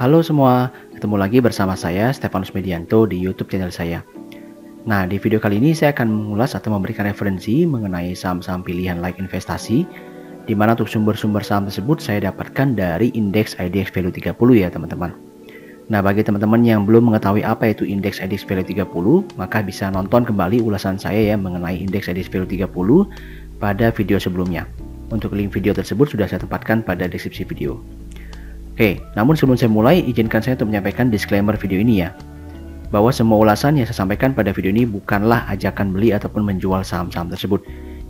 Halo semua, ketemu lagi bersama saya Stefanus Medianto di YouTube channel saya. Nah, di video kali ini saya akan mengulas atau memberikan referensi mengenai saham-saham pilihan like investasi, di mana untuk sumber-sumber saham tersebut saya dapatkan dari indeks IDX Value 30 ya teman-teman. Nah, bagi teman-teman yang belum mengetahui apa itu indeks IDX Value 30, maka bisa nonton kembali ulasan saya ya mengenai indeks IDX Value 30 pada video sebelumnya. Untuk link video tersebut sudah saya tempatkan pada deskripsi video. Oke, namun sebelum saya mulai, izinkan saya untuk menyampaikan disclaimer video ini ya, bahwa semua ulasan yang saya sampaikan pada video ini bukanlah ajakan beli ataupun menjual saham-saham tersebut.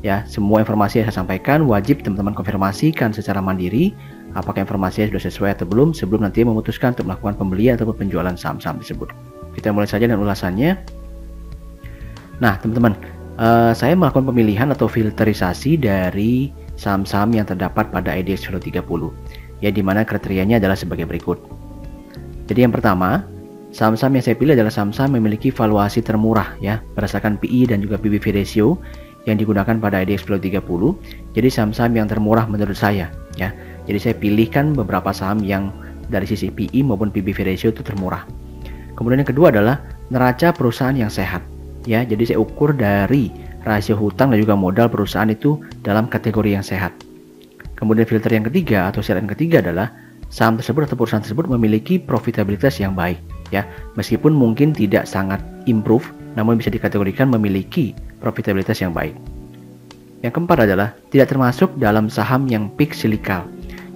Ya, semua informasi yang saya sampaikan wajib teman-teman konfirmasikan secara mandiri apakah informasinya sudah sesuai atau belum sebelum nanti memutuskan untuk melakukan pembelian ataupun penjualan saham-saham tersebut. Kita mulai saja dengan ulasannya. Nah, teman-teman, saya melakukan pemilihan atau filterisasi dari saham-saham yang terdapat pada IDX Value 30. Ya, dimana kriterianya adalah sebagai berikut. Jadi yang pertama, saham-saham yang saya pilih adalah saham-saham memiliki valuasi termurah ya, berdasarkan PE dan juga PBV ratio yang digunakan pada IDX Value 30. Jadi saham-saham yang termurah menurut saya ya. Jadi saya pilihkan beberapa saham yang dari sisi PE maupun PBV ratio itu termurah. Kemudian yang kedua adalah neraca perusahaan yang sehat ya. Jadi saya ukur dari rasio hutang dan juga modal perusahaan itu dalam kategori yang sehat. Kemudian filter yang ketiga atau syarat yang ketiga adalah saham tersebut atau perusahaan tersebut memiliki profitabilitas yang baik ya. Meskipun mungkin tidak sangat improve, namun bisa dikategorikan memiliki profitabilitas yang baik. Yang keempat adalah tidak termasuk dalam saham yang peak cyclical.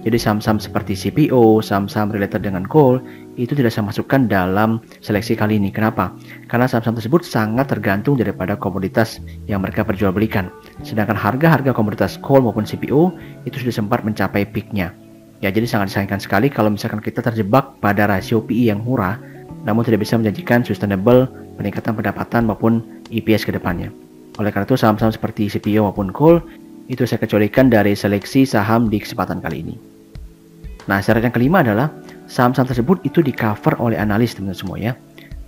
Jadi saham-saham seperti CPO, saham-saham related dengan coal itu tidak saya masukkan dalam seleksi kali ini. Kenapa? Karena saham-saham tersebut sangat tergantung daripada komoditas yang mereka perjualbelikan. Sedangkan harga-harga komoditas coal maupun CPO itu sudah sempat mencapai peaknya. Ya, jadi sangat disayangkan sekali kalau misalkan kita terjebak pada rasio PE yang murah, namun tidak bisa menjanjikan sustainable peningkatan pendapatan maupun EPS ke depannya. Oleh karena itu saham-saham seperti CPO maupun coal itu saya kecualikan dari seleksi saham di kesempatan kali ini. Nah, syarat yang kelima adalah saham-saham tersebut itu di cover oleh analis teman-teman semua ya,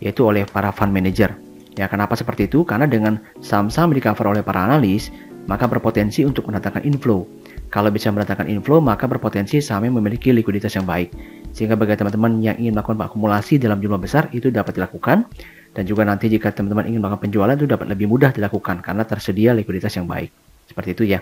yaitu oleh para fund manager. Ya, kenapa seperti itu? Karena dengan saham-saham di cover oleh para analis, maka berpotensi untuk mendatangkan inflow. Kalau bisa mendatangkan inflow, maka berpotensi sahamnya memiliki likuiditas yang baik. Sehingga bagi teman-teman yang ingin melakukan akumulasi dalam jumlah besar itu dapat dilakukan. Dan juga nanti jika teman-teman ingin melakukan penjualan itu dapat lebih mudah dilakukan karena tersedia likuiditas yang baik. Seperti itu ya.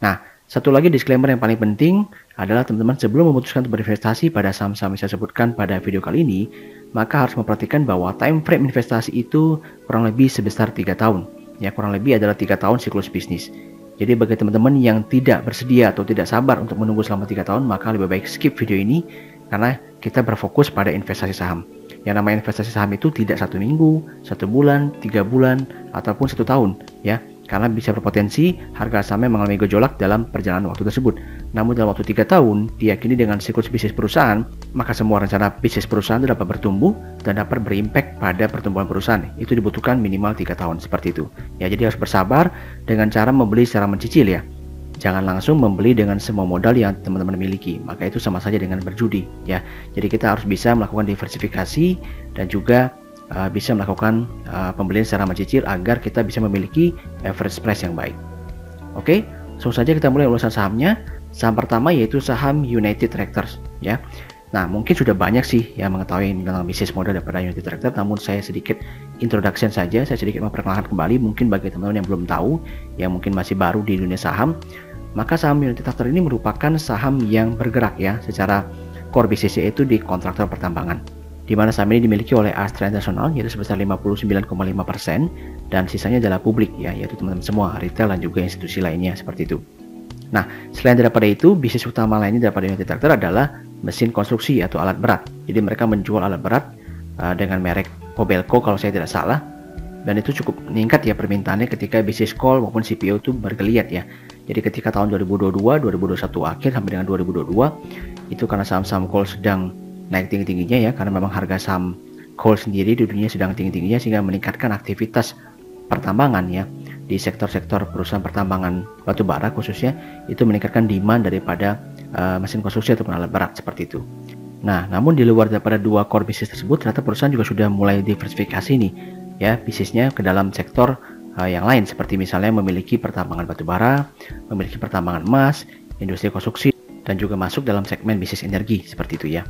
Nah, satu lagi disclaimer yang paling penting adalah teman-teman sebelum memutuskan untuk berinvestasi pada saham-saham yang saya sebutkan pada video kali ini, maka harus memperhatikan bahwa time frame investasi itu kurang lebih sebesar 3 tahun. Ya, kurang lebih adalah 3 tahun siklus bisnis. Jadi bagi teman-teman yang tidak bersedia atau tidak sabar untuk menunggu selama 3 tahun, maka lebih baik skip video ini karena kita berfokus pada investasi saham. Yang namanya investasi saham itu tidak 1 minggu, 1 bulan, 3 bulan, ataupun 1 tahun ya. Karena bisa berpotensi harga sahamnya mengalami gejolak dalam perjalanan waktu tersebut. Namun dalam waktu 3 tahun, diyakini dengan siklus bisnis perusahaan, maka semua rencana bisnis perusahaan dapat bertumbuh dan dapat berimpact pada pertumbuhan perusahaan. Itu dibutuhkan minimal 3 tahun, seperti itu. Ya, jadi harus bersabar dengan cara membeli secara mencicil ya. Jangan langsung membeli dengan semua modal yang teman-teman miliki, maka itu sama saja dengan berjudi ya. Jadi kita harus bisa melakukan diversifikasi dan juga bisa melakukan pembelian secara mencicil agar kita bisa memiliki average price yang baik. Oke, langsung saja kita mulai ulasan sahamnya. Saham pertama yaitu saham United Tractors ya. Nah, mungkin sudah banyak sih yang mengetahui tentang bisnis model daripada United Tractors, namun saya sedikit introduction saja, saya sedikit memperkenalkan kembali mungkin bagi teman-teman yang belum tahu, yang mungkin masih baru di dunia saham. Maka saham United Tractors ini merupakan saham yang bergerak ya secara core bisnisnya itu di kontraktor pertambangan, di mana saham ini dimiliki oleh Astra International yaitu sebesar 59,5% dan sisanya adalah publik ya, yaitu teman-teman semua retail dan juga institusi lainnya seperti itu. Nah, selain daripada itu, bisnis utama lainnya daripada United Tractors adalah mesin konstruksi atau alat berat. Jadi mereka menjual alat berat dengan merek Kobelco kalau saya tidak salah, dan itu cukup meningkat ya permintaannya ketika bisnis coal maupun CPO itu bergeliat ya. Jadi ketika tahun 2022, 2021 akhir sampai dengan 2022 itu karena saham-saham coal sedang naik tinggi-tingginya ya, karena memang harga saham coal sendiri di dunia sedang tinggi-tingginya sehingga meningkatkan aktivitas pertambangan ya. Di sektor-sektor perusahaan pertambangan batu bara khususnya itu meningkatkan demand daripada mesin konstruksi ataupun alat berat seperti itu. Nah, namun di luar daripada dua core bisnis tersebut ternyata perusahaan juga sudah mulai diversifikasi nih ya bisnisnya ke dalam sektor yang lain seperti misalnya memiliki pertambangan batu bara, memiliki pertambangan emas, industri konstruksi dan juga masuk dalam segmen bisnis energi seperti itu ya.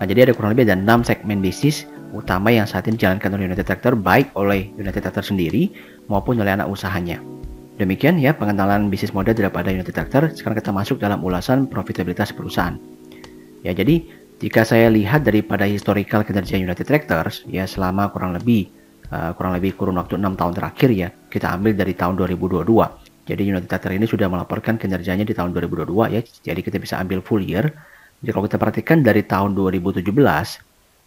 Nah, jadi ada kurang lebih ada 6 segmen bisnis utama yang saat ini dijalankan oleh United Tractor, baik oleh United Tractor sendiri maupun oleh anak usahanya. Demikian ya pengenalan bisnis model daripada United Tractor. Sekarang kita masuk dalam ulasan profitabilitas perusahaan. Ya, jadi jika saya lihat daripada historical kinerja United Tractors ya selama kurang lebih kurun waktu 6 tahun terakhir ya, kita ambil dari tahun 2022. Jadi United Tractor ini sudah melaporkan kinerjanya di tahun 2022 ya. Jadi kita bisa ambil full year. Jadi kalau kita perhatikan dari tahun 2017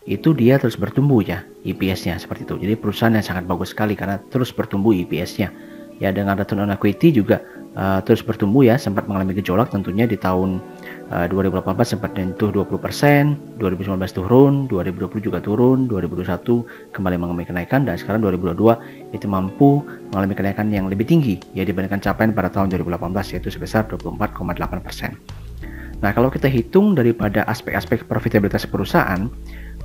itu dia terus bertumbuh ya EPS-nya seperti itu. Jadi perusahaan yang sangat bagus sekali karena terus bertumbuh EPS-nya. Ya, dengan return on equity juga terus bertumbuh ya, sempat mengalami gejolak tentunya di tahun 2018 sempat menyentuh 20%, 2019 turun, 2020 juga turun, 2021 kembali mengalami kenaikan, dan sekarang 2022 itu mampu mengalami kenaikan yang lebih tinggi ya dibandingkan capaian pada tahun 2018 yaitu sebesar 24,8%. Nah, kalau kita hitung daripada aspek-aspek profitabilitas perusahaan,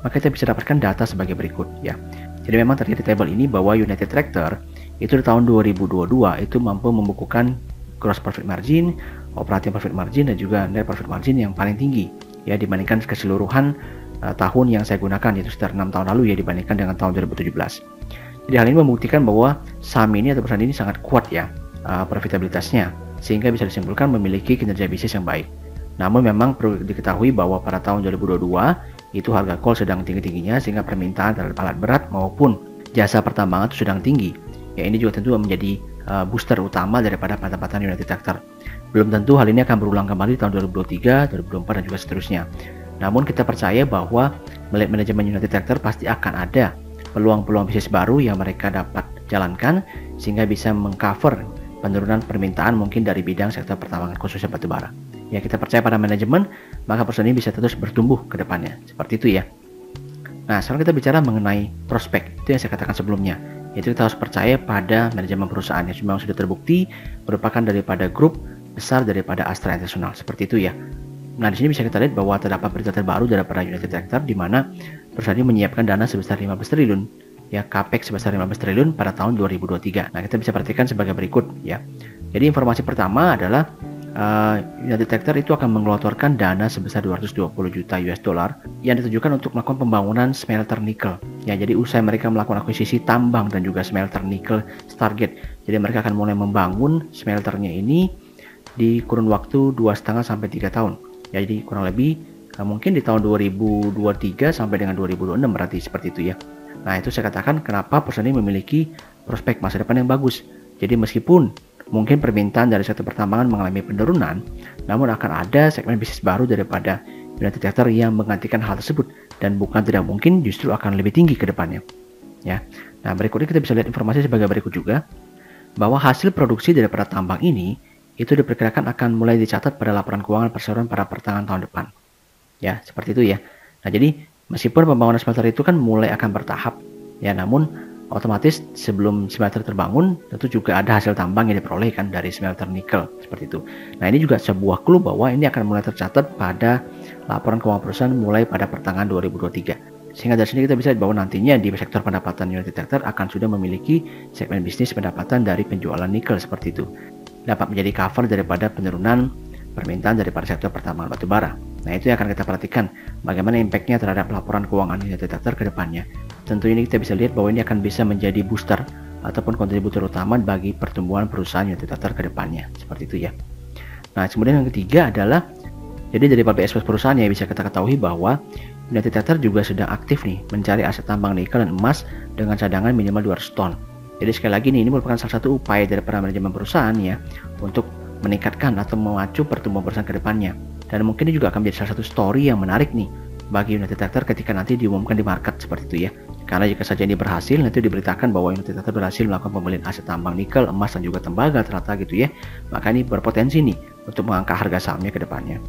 maka kita bisa dapatkan data sebagai berikut ya. Jadi memang terlihat di table ini bahwa United Tractor itu di tahun 2022 itu mampu membukukan gross profit margin, operating profit margin, dan juga net profit margin yang paling tinggi ya dibandingkan keseluruhan tahun yang saya gunakan, yaitu sekitar 6 tahun lalu ya dibandingkan dengan tahun 2017. Jadi hal ini membuktikan bahwa saham ini atau perusahaan ini sangat kuat ya profitabilitasnya, sehingga bisa disimpulkan memiliki kinerja bisnis yang baik. Namun memang perlu diketahui bahwa pada tahun 2022 itu harga coal sedang tinggi-tingginya, sehingga permintaan terhadap alat berat maupun jasa pertambangan itu sedang tinggi. Ya, ini juga tentu menjadi booster utama daripada pendapatan United Tractor. Belum tentu hal ini akan berulang kembali di tahun 2023, 2024, dan juga seterusnya. Namun kita percaya bahwa manajemen United Tractor pasti akan ada peluang-peluang bisnis baru yang mereka dapat jalankan sehingga bisa mengcover penurunan permintaan mungkin dari bidang sektor pertambangan khususnya batubara. Ya, kita percaya pada manajemen, maka perusahaan ini bisa terus bertumbuh ke depannya. Seperti itu ya. Nah, sekarang kita bicara mengenai prospek. Itu yang saya katakan sebelumnya. Yaitu kita harus percaya pada manajemen perusahaan yang memang sudah terbukti merupakan daripada grup besar daripada Astra International. Seperti itu ya. Nah, di sini bisa kita lihat bahwa terdapat berita terbaru daripada United Tractor di mana perusahaan ini menyiapkan dana sebesar 15 triliun ya, capex sebesar 15 triliun pada tahun 2023. Nah, kita bisa perhatikan sebagai berikut ya. Jadi informasi pertama adalah United Tractor itu akan mengeluarkan dana sebesar 220 juta US dollar yang ditujukan untuk melakukan pembangunan smelter nikel. Ya, jadi usai mereka melakukan akuisisi tambang dan juga smelter nikel Stargate. Jadi mereka akan mulai membangun smelternya ini di kurun waktu 2,5 sampai 3 tahun. Ya, jadi kurang lebih mungkin di tahun 2023 sampai dengan 2026 berarti seperti itu ya. Nah, itu saya katakan kenapa perusahaan ini memiliki prospek masa depan yang bagus. Jadi meskipun mungkin permintaan dari sektor pertambangan mengalami penurunan, namun akan ada segmen bisnis baru daripada United Tractor yang menggantikan hal tersebut, dan bukan tidak mungkin justru akan lebih tinggi ke depannya. Ya. Nah, berikutnya kita bisa lihat informasi sebagai berikut juga, bahwa hasil produksi daripada tambang ini itu diperkirakan akan mulai dicatat pada laporan keuangan perseroan pada pertengahan tahun depan. Ya, seperti itu ya. Nah, jadi meskipun pembangunan smelter itu kan mulai akan bertahap, ya, namun otomatis sebelum smelter terbangun tentu juga ada hasil tambang yang diperoleh kan dari smelter nikel seperti itu. Nah, ini juga sebuah clue bahwa ini akan mulai tercatat pada laporan keuangan perusahaan mulai pada pertengahan 2023. Sehingga dari sini kita bisa lihat bahwa nantinya di sektor pendapatan United Tractor akan sudah memiliki segmen bisnis pendapatan dari penjualan nikel seperti itu. Dapat menjadi cover daripada penurunan permintaan daripada sektor pertambangan batubara. Nah, itu yang akan kita perhatikan bagaimana impact-nya terhadap laporan keuangan United Tractor ke depannya. Tentu ini kita bisa lihat bahwa ini akan bisa menjadi booster ataupun kontributor utama bagi pertumbuhan perusahaan United Tractor ke depannya. Seperti itu ya. Nah, kemudian yang ketiga adalah, jadi dari public perusahaan ya bisa kita ketahui bahwa United Tractor juga sedang aktif nih mencari aset tambang nikel dan emas dengan cadangan minimal 200 ton. Jadi sekali lagi nih, ini merupakan salah satu upaya dari para manajemen perusahaan ya untuk meningkatkan atau memacu pertumbuhan perusahaan ke depannya. Dan mungkin ini juga akan menjadi salah satu story yang menarik nih bagi United Tractor ketika nanti diumumkan di market seperti itu ya. Karena jika saja ini berhasil, nanti diberitakan bahwa United Tractor berhasil melakukan pembelian aset tambang nikel, emas, dan juga tembaga ternyata gitu ya. Maka ini berpotensi nih untuk mengangkat harga sahamnya ke depannya.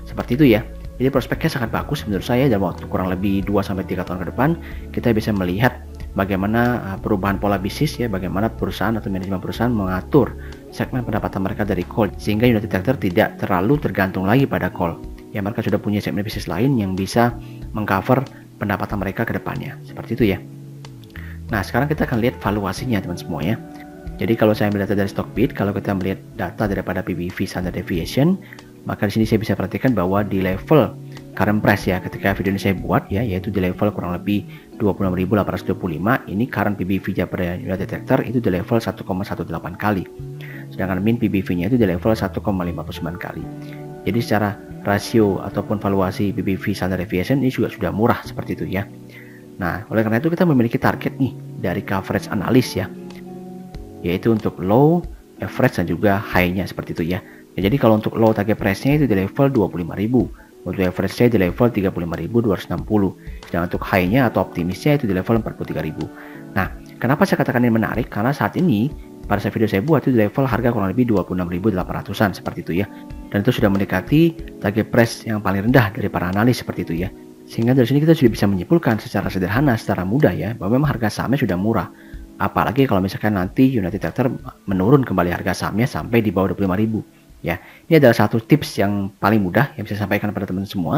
Seperti itu ya. Jadi prospeknya sangat bagus menurut saya, dalam waktu kurang lebih 2-3 tahun ke depan kita bisa melihat bagaimana perubahan pola bisnis ya, bagaimana perusahaan atau manajemen perusahaan mengatur segmen pendapatan mereka dari coal sehingga United Tractor tidak terlalu tergantung lagi pada coal. Ya, mereka sudah punya segmen bisnis lain yang bisa mengcover pendapatan mereka ke depannya. Seperti itu ya. Nah, sekarang kita akan lihat valuasinya teman semua ya. Jadi kalau saya ambil data dari Stockbit, kalau kita melihat data daripada PBV standard deviation, maka di sini saya bisa perhatikan bahwa di level current price ya ketika video ini saya buat ya, yaitu di level kurang lebih 26.825. Ini current PBV-nya pada unit detector itu di level 1,18 kali, sedangkan min PBV-nya itu di level 1,59 kali. Jadi secara rasio ataupun valuasi PBV standard deviation ini juga sudah murah seperti itu ya. Nah, oleh karena itu kita memiliki target nih dari coverage analis ya, yaitu untuk low, average dan juga high-nya seperti itu ya. Jadi kalau untuk low target price-nya itu di level 25.000. Untuk average-nya di level 35.260, dan untuk high-nya atau optimisnya itu di level 43.000. Nah, kenapa saya katakan ini menarik? Karena saat ini pada saat video saya buat itu di level harga kurang lebih 26.800-an seperti itu ya. Dan itu sudah mendekati target price yang paling rendah dari para analis seperti itu ya. Sehingga dari sini kita sudah bisa menyimpulkan secara sederhana, secara mudah ya, bahwa memang harga sahamnya sudah murah. Apalagi kalau misalkan nanti unit detector menurun kembali harga sahamnya sampai di bawah 25.000. Ya, ini adalah satu tips yang paling mudah yang bisa saya sampaikan pada teman-teman semua.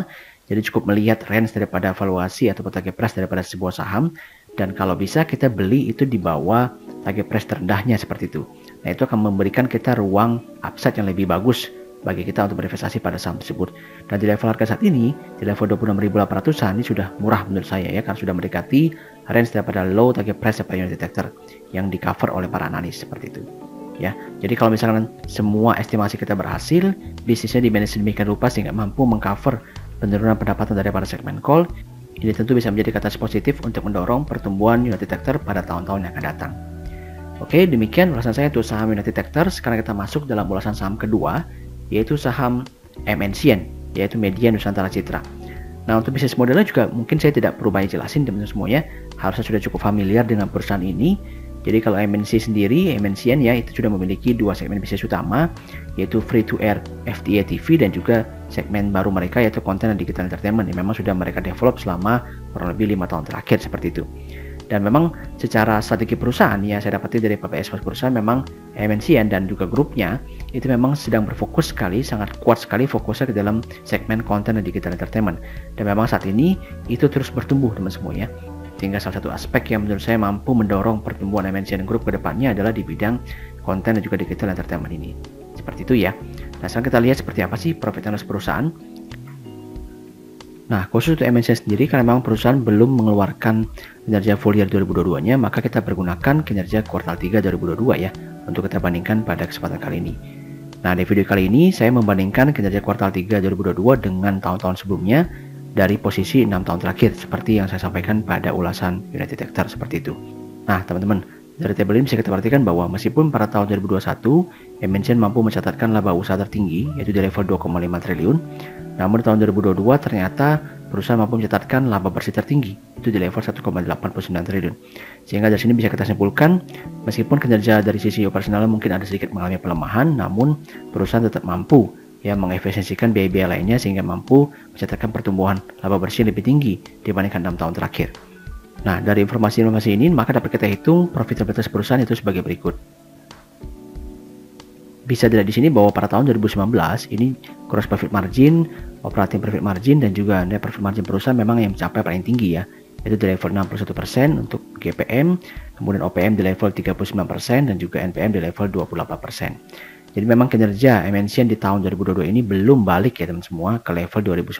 Jadi cukup melihat range daripada valuasi atau target price daripada sebuah saham, dan kalau bisa kita beli itu di bawah target price terendahnya seperti itu. Nah, itu akan memberikan kita ruang upside yang lebih bagus bagi kita untuk berinvestasi pada saham tersebut. Dan di level harga saat ini, di level 26.800-an ini sudah murah menurut saya ya, karena sudah mendekati range daripada low target price daripada unit detector yang di cover oleh para analis seperti itu. Ya, jadi kalau misalkan semua estimasi kita berhasil, bisnisnya dimanage demikian rupa sehingga mampu mengcover penurunan pendapatan dari para segmen call, ini tentu bisa menjadi katalis positif untuk mendorong pertumbuhan unit detector pada tahun-tahun yang akan datang. Oke, demikian ulasan saya untuk saham unit detector. Sekarang kita masuk dalam ulasan saham kedua, yaitu saham MNCN, yaitu Media Nusantara Citra. Nah, untuk bisnis modelnya juga mungkin saya tidak perlu banyak jelasin teman-teman semuanya, harusnya sudah cukup familiar dengan perusahaan ini. Jadi kalau MNC sendiri, MNCN ya, itu sudah memiliki dua segmen bisnis utama, yaitu free to air FTA TV dan juga segmen baru mereka yaitu konten dan digital entertainment yang memang sudah mereka develop selama kurang lebih 5 tahun terakhir seperti itu. Dan memang secara strategi perusahaan ya, saya dapati dari PPS perusahaan memang MNCN dan juga grupnya itu memang sedang berfokus sekali, sangat kuat sekali fokusnya ke dalam segmen konten dan digital entertainment. Dan memang saat ini itu terus bertumbuh teman semuanya. Sehingga salah satu aspek yang menurut saya mampu mendorong pertumbuhan MNCN Group ke depannya adalah di bidang konten dan juga digital entertainment ini. Seperti itu ya. Nah, sekarang kita lihat seperti apa sih profit and loss perusahaan. Nah, khusus untuk MNCN sendiri, karena memang perusahaan belum mengeluarkan kinerja full year 2022-nya, maka kita pergunakan kinerja kuartal 3 2022 ya, untuk kita bandingkan pada kesempatan kali ini. Nah, di video kali ini saya membandingkan kinerja kuartal 3 2022 dengan tahun-tahun sebelumnya, dari posisi 6 tahun terakhir seperti yang saya sampaikan pada ulasan unit detector seperti itu. Nah, teman-teman, dari tabel ini bisa kita perhatikan bahwa meskipun pada tahun 2021 MNCN mampu mencatatkan laba usaha tertinggi yaitu di level 2,5 triliun, namun di tahun 2022 ternyata perusahaan mampu mencatatkan laba bersih tertinggi itu di level 1,89 triliun. Sehingga dari sini bisa kita simpulkan meskipun kinerja dari sisi operasional mungkin ada sedikit mengalami pelemahan, namun perusahaan tetap mampu ya mengefisiensikan biaya-biaya lainnya sehingga mampu mencatatkan pertumbuhan laba bersih lebih tinggi dibandingkan 6 tahun terakhir. Nah, dari informasi-informasi ini maka dapat kita hitung profitabilitas perusahaan itu sebagai berikut. Bisa dilihat di sini bahwa pada tahun 2019 ini gross profit margin, operating profit margin dan juga net profit margin perusahaan memang yang mencapai paling tinggi ya, yaitu di level 61% untuk GPM, kemudian OPM di level 39% dan juga NPM di level 28%. Jadi memang kinerja MNCN di tahun 2022 ini belum balik ya teman semua ke level 2019.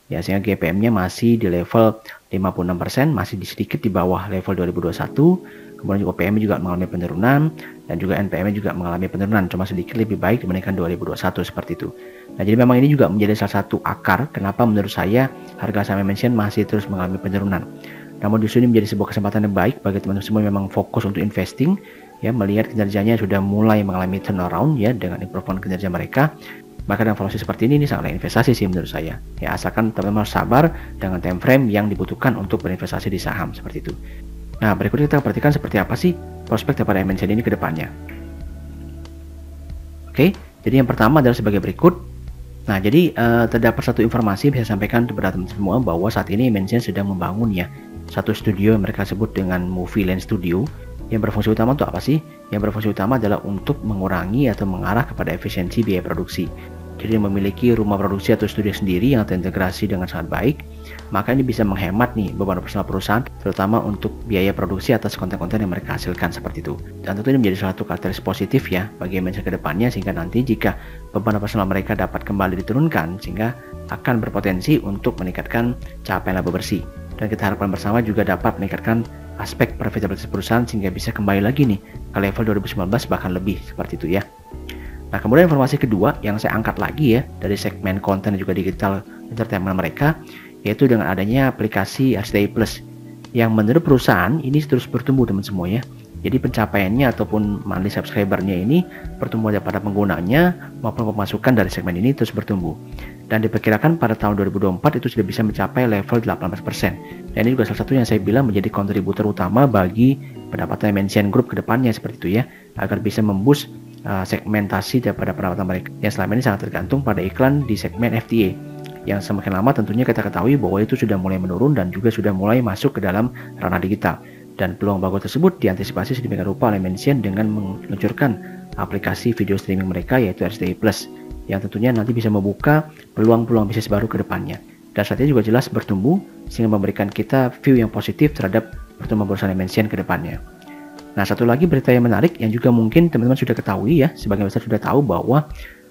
Ya, sehingga GPM-nya masih di level 56%, masih sedikit di bawah level 2021. Kemudian juga OPM juga mengalami penurunan dan juga NPM juga mengalami penurunan, cuma sedikit lebih baik dibandingkan 2021 seperti itu. Nah, jadi memang ini juga menjadi salah satu akar kenapa menurut saya harga saham MNCN masih terus mengalami penurunan. Namun justru ini menjadi sebuah kesempatan yang baik bagi teman-teman semua yang memang fokus untuk investing ya, melihat kinerjanya sudah mulai mengalami turnaround ya dengan improvement kinerja mereka. Maka dengan valuasi seperti ini sangatlah investasi sih menurut saya ya, asalkan teman-teman sabar dengan time frame yang dibutuhkan untuk berinvestasi di saham seperti itu. Nah, berikutnya kita perhatikan seperti apa sih prospek daripada MNCN ini ke depannya. Oke, jadi yang pertama adalah sebagai berikut. Nah, jadi terdapat satu informasi bisa sampaikan kepada teman-teman semua bahwa saat ini MNCN sedang membangun ya satu studio yang mereka sebut dengan Movie Land Studio. Yang berfungsi utama untuk apa sih? Yang berfungsi utama adalah untuk mengurangi atau mengarah kepada efisiensi biaya produksi. jadi memiliki rumah produksi atau studio sendiri yang terintegrasi dengan sangat baik, maka ini bisa menghemat nih beban operasional perusahaan, terutama untuk biaya produksi atas konten-konten yang mereka hasilkan seperti itu. Dan tentu ini menjadi salah satu karakteristik positif ya bagi MNCN ke depannya, sehingga nanti jika beban operasional mereka dapat kembali diturunkan, sehingga akan berpotensi untuk meningkatkan capaian laba bersih. Dan kita harapkan bersama juga dapat meningkatkan aspek profitabilitas perusahaan sehingga bisa kembali lagi nih ke level 2019 bahkan lebih seperti itu ya. Nah, kemudian informasi kedua yang saya angkat lagi ya dari segmen konten dan juga digital entertainment mereka, yaitu dengan adanya aplikasi RCTI Plus yang menurut perusahaan ini terus bertumbuh teman semua ya. Jadi pencapaiannya ataupun monthly subscribernya ini, pertumbuhan daripada penggunanya maupun pemasukan dari segmen ini terus bertumbuh. Dan diperkirakan pada tahun 2024 itu sudah bisa mencapai level 18%. Dan ini juga salah satu yang saya bilang menjadi kontributor utama bagi pendapatan MNCN Group ke depannya seperti itu ya, agar bisa memboost segmentasi daripada pendapatan mereka yang selama ini sangat tergantung pada iklan di segmen FTA, yang semakin lama tentunya kita ketahui bahwa itu sudah mulai menurun dan juga sudah mulai masuk ke dalam ranah digital. Dan peluang bagus tersebut diantisipasi sedemikian rupa oleh MNCN dengan meluncurkan aplikasi video streaming mereka yaitu RCTI Plus, yang tentunya nanti bisa membuka peluang-peluang bisnis baru ke depannya. Dan saat ini juga jelas bertumbuh sehingga memberikan kita view yang positif terhadap pertumbuhan perusahaan MNCN ke depannya. Nah, satu lagi berita yang menarik yang juga mungkin teman-teman sudah ketahui ya, sebagian besar sudah tahu bahwa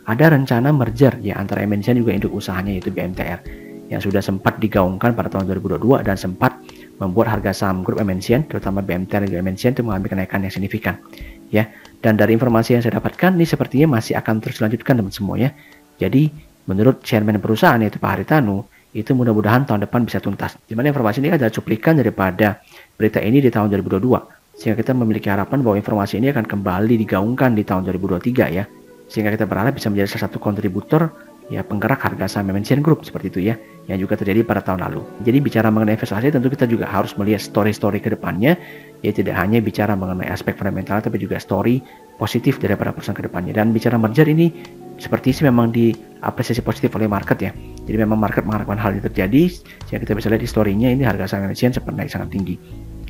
ada rencana merger ya antara MNCN juga induk usahanya yaitu BMTR yang sudah sempat digaungkan pada tahun 2022 dan sempat membuat harga saham grup MNCN terutama BMTR dan MNCN itu mengalami kenaikan yang signifikan ya. Dan dari informasi yang saya dapatkan ini sepertinya masih akan terus dilanjutkan teman semua ya. Jadi menurut chairman perusahaan yaitu Pak Haritanu, itu mudah-mudahan tahun depan bisa tuntas. Dimana informasi ini adalah cuplikan daripada berita ini di tahun 2022. Sehingga kita memiliki harapan bahwa informasi ini akan kembali digaungkan di tahun 2023 ya. Sehingga kita berharap bisa menjadi salah satu kontributor ya penggerak harga saham MNCN Group seperti itu ya, yang juga terjadi pada tahun lalu. Jadi bicara mengenai investasi tentu kita juga harus melihat story-story ke depannya, ya tidak hanya bicara mengenai aspek fundamental tapi juga story positif daripada perusahaan ke depannya. Dan bicara merger ini seperti sih memang diapresiasi positif oleh market ya. Jadi memang market mengharapkan hal ini terjadi, sehingga kita bisa lihat di story-nya ini harga saham MNCN sempat naik sangat tinggi.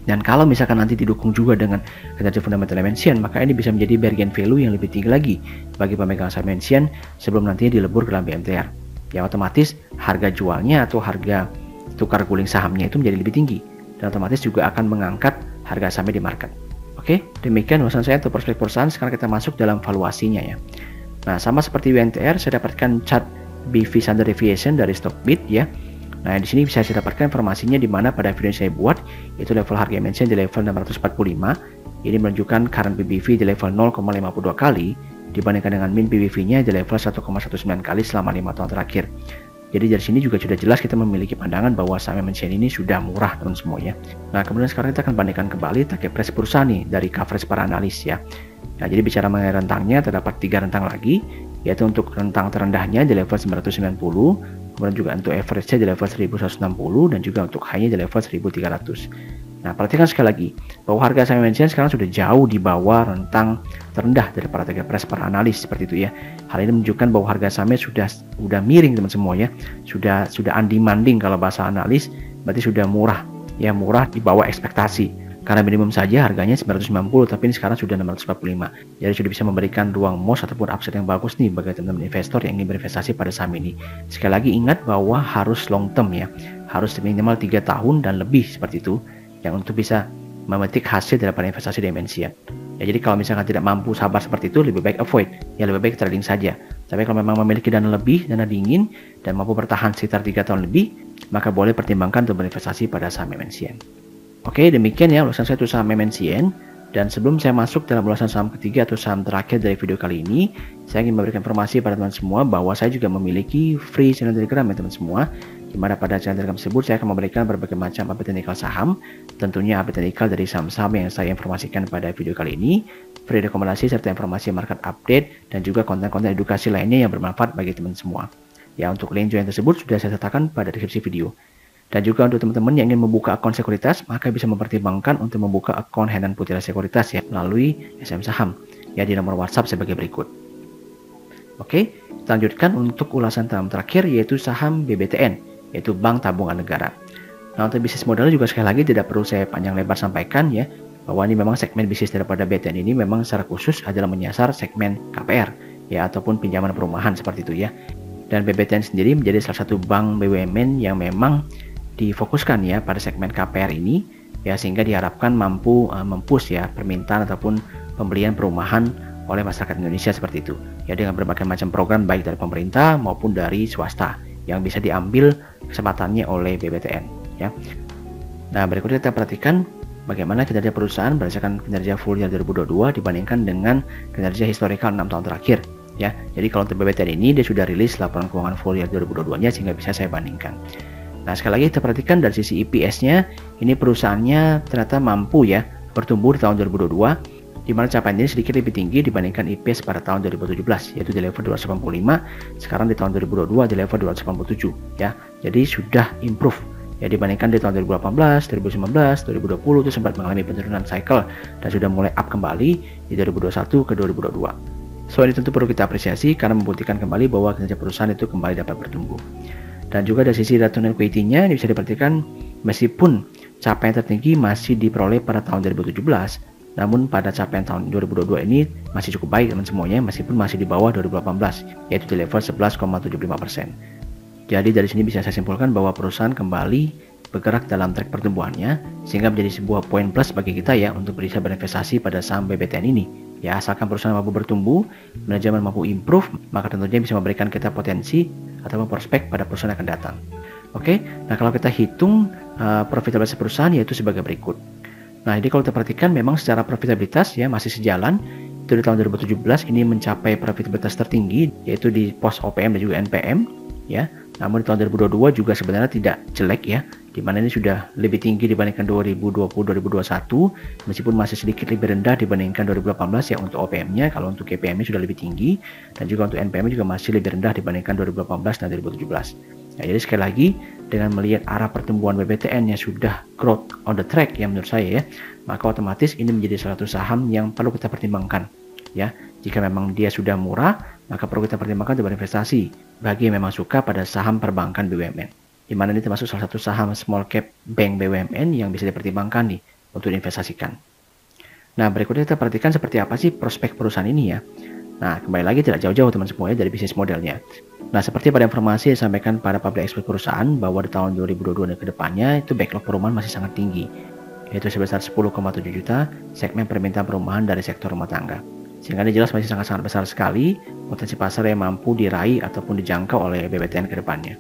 Dan kalau misalkan nanti didukung juga dengan kinerja fundamental MNCN, maka ini bisa menjadi bargain value yang lebih tinggi lagi bagi pemegang saham MNCN sebelum nantinya dilebur ke dalam BMTR. Ya otomatis harga jualnya atau harga tukar guling sahamnya itu menjadi lebih tinggi dan otomatis juga akan mengangkat harga sahamnya di market. Oke, demikian ulasan saya untuk prospek perusahaan. Sekarang kita masuk dalam valuasinya ya. Nah, sama seperti WNTR, saya dapatkan chart BV Standard Deviation dari Stockbit ya. Nah, di sini bisa saya dapatkan informasinya di mana pada video yang saya buat itu level harga MNCN di level 645. Ini menunjukkan current PBV di level 0,52 kali dibandingkan dengan min PBV-nya di level 1,19 kali selama 5 tahun terakhir. Jadi dari sini juga sudah jelas kita memiliki pandangan bahwa saham MNCN ini sudah murah teman semuanya. Nah, kemudian sekarang kita akan bandingkan kembali target price perusahaan nih dari coverage para analis ya. Nah, jadi bicara mengenai rentangnya terdapat 3 rentang lagi, yaitu untuk rentang terendahnya di level 990. Kemudian juga untuk average-nya di level 1160 dan juga untuk high-nya di level 1300. Nah, perhatikan sekali lagi bahwa harga saham MNCN sekarang sudah jauh di bawah rentang terendah daripada target price para analis seperti itu ya. Hal ini menunjukkan bahwa harga sahamnya sudah miring teman semua ya. Sudah undemanding kalau bahasa analis, berarti sudah murah. Ya, murah di bawah ekspektasi. Karena minimum saja harganya 990 tapi ini sekarang sudah 645. Jadi sudah bisa memberikan ruang MOS ataupun upside yang bagus nih bagi teman-teman investor yang ingin berinvestasi pada saham ini. Sekali lagi ingat bahwa harus long term ya. Harus minimal 3 tahun dan lebih seperti itu yang untuk bisa memetik hasil daripada investasi di MNCN. Ya, jadi kalau misalkan tidak mampu sabar seperti itu, lebih baik avoid. Ya lebih baik trading saja. Tapi kalau memang memiliki dana lebih, dana dingin dan mampu bertahan sekitar 3 tahun lebih, maka boleh pertimbangkan untuk berinvestasi pada saham MNCN. Oke, demikian ya ulasan saya untuk saham MNCN. Dan sebelum saya masuk dalam ulasan saham ketiga atau saham terakhir dari video kali ini, saya ingin memberikan informasi pada teman semua bahwa saya juga memiliki free channel Telegram ya teman semua. Di mana pada channel Telegram tersebut saya akan memberikan berbagai macam update teknikal saham, tentunya update teknikal dari saham-saham yang saya informasikan pada video kali ini, free rekomendasi serta informasi market update dan juga konten-konten edukasi lainnya yang bermanfaat bagi teman semua. Ya, untuk link join tersebut sudah saya sertakan pada deskripsi video. Dan juga untuk teman-teman yang ingin membuka akun sekuritas, maka bisa mempertimbangkan untuk membuka akun Henan Putira Sekuritas ya melalui SM Saham ya di nomor WhatsApp sebagai berikut. Oke, kita lanjutkan untuk ulasan saham terakhir yaitu saham BBTN, yaitu Bank Tabungan Negara. Nah, untuk bisnis modalnya juga sekali lagi tidak perlu saya panjang lebar sampaikan ya, bahwa ini memang segmen bisnis daripada BTN ini memang secara khusus adalah menyasar segmen KPR, ya, ataupun pinjaman perumahan seperti itu ya. Dan BBTN sendiri menjadi salah satu bank BUMN yang memang difokuskan ya pada segmen KPR ini ya, sehingga diharapkan mampu mempush ya permintaan ataupun pembelian perumahan oleh masyarakat Indonesia seperti itu ya, dengan berbagai macam program baik dari pemerintah maupun dari swasta yang bisa diambil kesempatannya oleh BBTN ya. Nah, berikutnya kita perhatikan bagaimana kinerja perusahaan berdasarkan kinerja full year 2022 dibandingkan dengan kinerja historikal 6 tahun terakhir ya. Jadi kalau untuk BBTN ini dia sudah rilis laporan keuangan full year 2022-nya sehingga bisa saya bandingkan. Nah, sekali lagi kita perhatikan dari sisi EPS-nya, ini perusahaannya ternyata mampu ya bertumbuh di tahun 2022, di mana capaian ini sedikit lebih tinggi dibandingkan EPS pada tahun 2017, yaitu di level 285, sekarang di tahun 2022 di level 287 ya. Jadi sudah improve ya dibandingkan di tahun 2018, 2019, 2020 itu sempat mengalami penurunan cycle dan sudah mulai up kembali di 2021 ke 2022. So, ini tentu perlu kita apresiasi karena membuktikan kembali bahwa kinerja perusahaan itu kembali dapat bertumbuh. Dan juga dari sisi return on equity-nya ini bisa diperhatikan meskipun capaian tertinggi masih diperoleh pada tahun 2017, namun pada capaian tahun 2022 ini masih cukup baik teman semuanya meskipun masih di bawah 2018, yaitu di level 11,75%. Jadi dari sini bisa saya simpulkan bahwa perusahaan kembali bergerak dalam track pertumbuhannya sehingga menjadi sebuah poin plus bagi kita ya untuk bisa berinvestasi pada saham BBTN ini. Ya, asalkan perusahaan mampu bertumbuh, manajemen mampu improve, maka tentunya bisa memberikan kita potensi atau prospek pada perusahaan yang akan datang. Oke, nah kalau kita hitung profitabilitas perusahaan yaitu sebagai berikut. Nah, jadi kalau kita perhatikan memang secara profitabilitas ya masih sejalan. Itu di tahun 2017 ini mencapai profitabilitas tertinggi yaitu di pos OPM dan juga NPM ya. Namun di tahun 2022 juga sebenarnya tidak jelek ya, di mana ini sudah lebih tinggi dibandingkan 2020-2021 meskipun masih sedikit lebih rendah dibandingkan 2018 ya untuk OPM-nya. Kalau untuk GPM-nya sudah lebih tinggi dan juga untuk NPM-nya juga masih lebih rendah dibandingkan 2018 dan 2017. Nah, jadi sekali lagi dengan melihat arah pertumbuhan BBTN yang sudah growth on the track ya menurut saya ya, maka otomatis ini menjadi salah satu saham yang perlu kita pertimbangkan ya. Jika memang dia sudah murah, maka perlu kita pertimbangkan untuk berinvestasi bagi yang memang suka pada saham perbankan BUMN, di mana ini termasuk salah satu saham small cap bank BUMN yang bisa dipertimbangkan nih untuk diinvestasikan. Nah, berikutnya kita perhatikan seperti apa sih prospek perusahaan ini ya. Nah, kembali lagi tidak jauh-jauh teman semuanya dari bisnis modelnya. Nah, seperti pada informasi yang disampaikan pada public expert perusahaan bahwa di tahun 2022 dan ke depannya itu backlog perumahan masih sangat tinggi, yaitu sebesar 10,7 juta segmen permintaan perumahan dari sektor rumah tangga. Sehingga ini jelas masih sangat-sangat besar sekali potensi pasar yang mampu diraih ataupun dijangkau oleh BBTN ke depannya.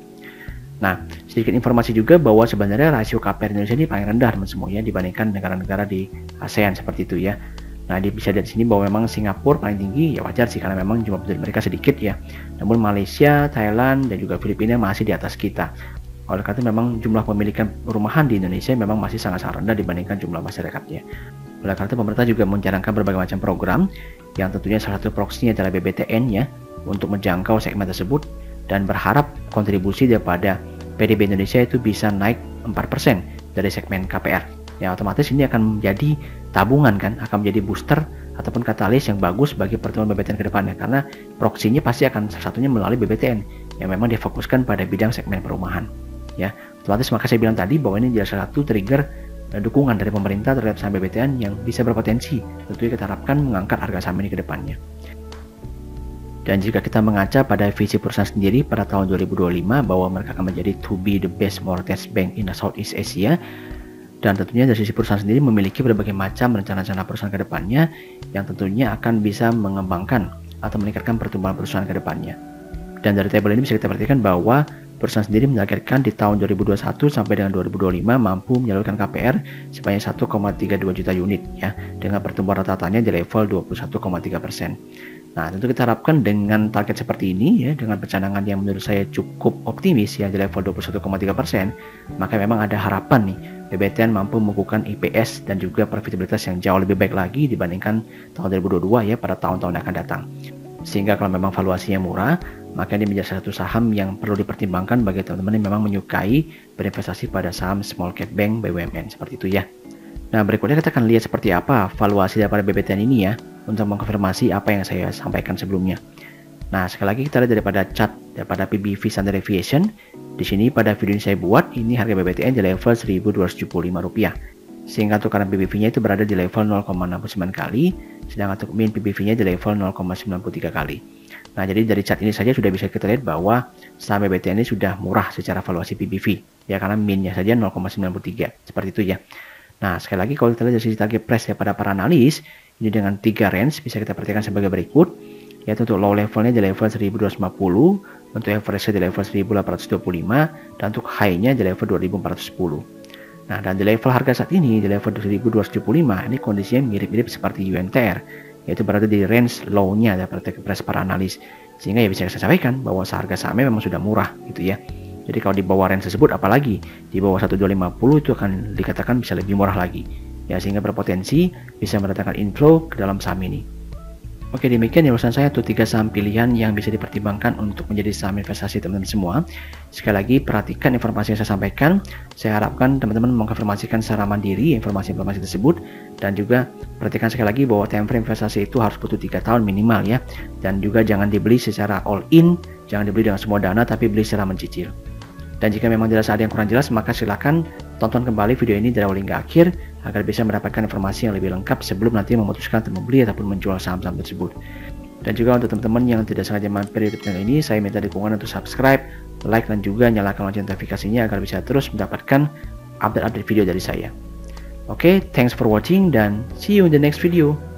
Nah, sedikit informasi juga bahwa sebenarnya rasio KPR Indonesia ini paling rendah teman semuanya dibandingkan negara-negara di ASEAN seperti itu ya. Nah, bisa dari sini bahwa memang Singapura paling tinggi, ya wajar sih karena memang jumlah penduduk mereka sedikit ya. Namun Malaysia, Thailand, dan juga Filipina masih di atas kita. Oleh karena itu memang jumlah pemilikan perumahan di Indonesia memang masih sangat-sangat rendah dibandingkan jumlah masyarakatnya. Oleh karena itu pemerintah juga menjalankan berbagai macam program yang tentunya salah satu proksinya adalah BBTN ya untuk menjangkau segmen tersebut dan berharap kontribusi daripada PDB Indonesia itu bisa naik 4% dari segmen KPR. Ya otomatis ini akan menjadi tabungan kan, akan menjadi booster ataupun katalis yang bagus bagi pertumbuhan BBTN ke depannya karena proksinya pasti akan salah satunya melalui BBTN yang memang difokuskan pada bidang segmen perumahan. Ya, otomatis maka saya bilang tadi bahwa ini jadi salah satu trigger dukungan dari pemerintah terhadap saham BBTN yang bisa berpotensi tentunya kita harapkan mengangkat harga saham ini ke depannya. Dan jika kita mengaca pada visi perusahaan sendiri pada tahun 2025 bahwa mereka akan menjadi to be the best mortgage bank in the Southeast Asia, dan tentunya dari sisi perusahaan sendiri memiliki berbagai macam rencana-rencana perusahaan ke depannya yang tentunya akan bisa mengembangkan atau meningkatkan pertumbuhan perusahaan ke depannya. Dan dari tabel ini bisa kita perhatikan bahwa perusahaan sendiri menargetkan di tahun 2021 sampai dengan 2025 mampu menyalurkan KPR sebanyak 1,32 juta unit ya, dengan pertumbuhan rata-ratanya di level 21,3%. Nah, tentu kita harapkan dengan target seperti ini ya, dengan pencanangan yang menurut saya cukup optimis ya di level 21,3%, maka memang ada harapan nih BBTN mampu membukukan IPS dan juga profitabilitas yang jauh lebih baik lagi dibandingkan tahun 2022 ya pada tahun-tahun yang akan datang. Sehingga kalau memang valuasinya murah, maka ini menjadi satu saham yang perlu dipertimbangkan bagi teman-teman yang memang menyukai berinvestasi pada saham small cap bank BUMN seperti itu ya. Nah, berikutnya kita akan lihat seperti apa valuasi daripada BBTN ini ya untuk mengkonfirmasi apa yang saya sampaikan sebelumnya. Nah, sekali lagi kita lihat daripada chart daripada PBV standard deviation. Di sini pada video ini saya buat ini harga BBTN di level Rp1.275. Sehingga untuk current PBV-nya itu berada di level 0,69 kali, sedangkan untuk mean PBV-nya di level 0,93 kali. Nah, jadi dari chart ini saja sudah bisa kita lihat bahwa saham BBTN ini sudah murah secara valuasi PBV, ya karena minnya saja 0,93, seperti itu ya. Nah, sekali lagi kalau kita lihat dari sisi target price daripada para analis, ini dengan 3 range bisa kita perhatikan sebagai berikut, yaitu untuk low levelnya di level 1250, untuk average di level 1825, dan untuk high-nya di level 2410. Nah, dan di level harga saat ini, di level 1275, ini kondisinya mirip-mirip seperti UNTR, yaitu berada di range low-nya daripada target price para analis. Sehingga ya bisa saya sampaikan bahwa harga sahamnya memang sudah murah gitu ya. Jadi kalau di bawah range tersebut, apalagi di bawah 1250 itu akan dikatakan bisa lebih murah lagi. Ya, sehingga berpotensi bisa mendatangkan inflow ke dalam saham ini. Oke, demikian ya ulasan saya untuk 3 saham pilihan yang bisa dipertimbangkan untuk menjadi saham investasi teman-teman semua. Sekali lagi perhatikan informasi yang saya sampaikan. Saya harapkan teman-teman mengkonfirmasikan secara mandiri informasi-informasi tersebut, dan juga perhatikan sekali lagi bahwa time frame investasi itu harus butuh 3 tahun minimal ya. Dan juga jangan dibeli secara all in, jangan dibeli dengan semua dana, tapi beli secara mencicil. Dan jika memang jelas ada yang kurang jelas, maka silakan tonton kembali video ini dari awal hingga akhir agar bisa mendapatkan informasi yang lebih lengkap sebelum nanti memutuskan untuk membeli ataupun menjual saham-saham tersebut. Dan juga untuk teman-teman yang tidak sengaja mampir di YouTube channel ini, saya minta dukungan untuk subscribe, like, dan juga nyalakan lonceng notifikasinya agar bisa terus mendapatkan update-update video dari saya. Oke, thanks for watching dan see you in the next video.